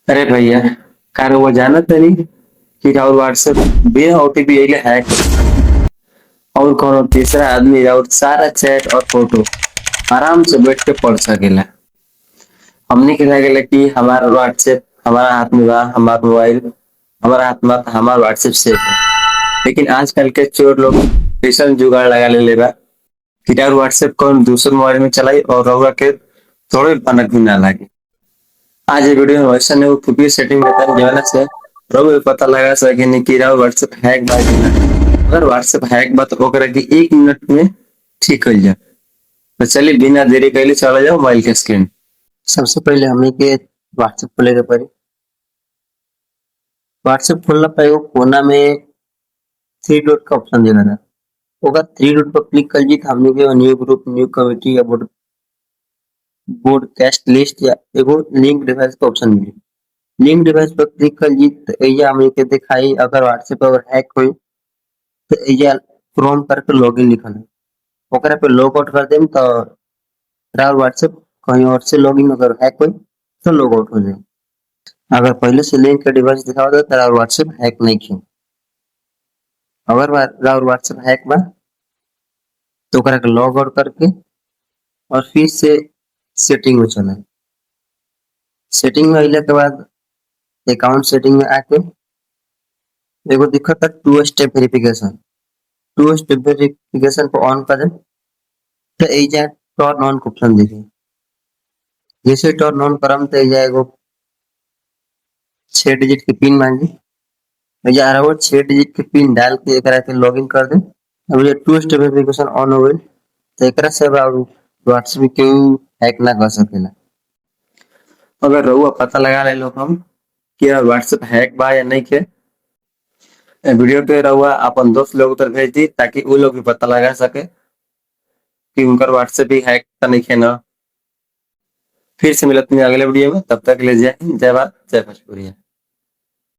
अरे भैया, कार वो जाना तनी कि और व्हाट्सएप बिना ओटीपी अइले हैक और कोनो तीसरा आदमी और सारा चैट और फोटो आराम से बैठ के पढ़ सकेला। हमने के लागेला कि हमारा व्हाट्सएप हमारा हाथ में बा, हमारा मोबाइल हमारा हाथ में बा, हमारा व्हाट्सएप सेफ है। लेकिन आजकल के चोर लोग ऐसा जुगाड़ लगा ले लेबा कि और व्हाट्सएप कौन दूसरे मोबाइल में चलाई और रउआ के थोड़े भनक भी ना लागे। आज ये वीडियो में वैसा नहीं खुफिया सेटिंग बताने जाने से रउआ ये पता लगा सके कि राउर व्हाट्सएप हैक बा कि ना। अगर व्हाट्सएप हैक बा तो ओकरा के 1 मिनट में ठीक कर जा। तो चलिए बिना देरी कैले चला जाओ मोबाइल के स्क्रीन। सबसे पहले हमनी के व्हाट्सएप खोले के पड़ी। व्हाट्सएप खोलना पे एगो कोना में थ्री डॉट का ऑप्शन देना था। ओकर थ्री डॉट पर क्लिक कर जी तो हमनी के न्यू ग्रुप, न्यू कमेटी या ब्रॉडकास्ट लिस्ट या एगो लिंक डिवाइस का ऑप्शन मिली। लिंक डिवाइस पर क्लिक कर जी तो एजा हमनी के दिखाई अगर व्हाट्सएप अगर हैक हुई तो एजा क्रोम करके लॉगिन लिखल है। ओकरा पे लॉग आउट कर देम तो राउर व्हाट्सएप कहीं और से लॉगिन अगर हैक हुई तो लॉग आउट हो जाए। अगर पहले से लिंक के डिवाइस दिखावा था तो राउर व्हाट्सएप हैक नहीं किया। अगर राउर व्हाट्सएप हैक बा तो ओकरा के लॉग आउट करके और फिर से सेटिंग में चला। सेटिंग में अइला के बाद अकाउंट सेटिंग में आके एगो दिखत है two step verification. Two step verification को ऑन कर दे तो एजा टर्न ऑन का ऑप्शन दिखे। जैसे टर्न ऑन करम तो एजा एगो 6 डिजिट के पिन मांगी। एजा आराम 6 डिजिट के पिन डाल के एकरा के लॉगिन कर दे। अब ये टू स्टेप वेरिफिकेशन ऑन हो गई तो एकरा से अब व्हाट्सएप के हैक ना कर सकेला। अगर रउआ पता लगा ले लो हम कि व्हाट्सएप हैक बा या नहीं के वीडियो पे रउआ अपन दोस्त लोग तक भेज दी ताकि वो लोग भी पता लगा सके कि उनकर व्हाट्सएप भी हैक तो नहीं है ना। फिर से मिलत नहीं अगले वीडियो में, तब तक ले जय हिंद, जय भारत, जय भोजपुरिया।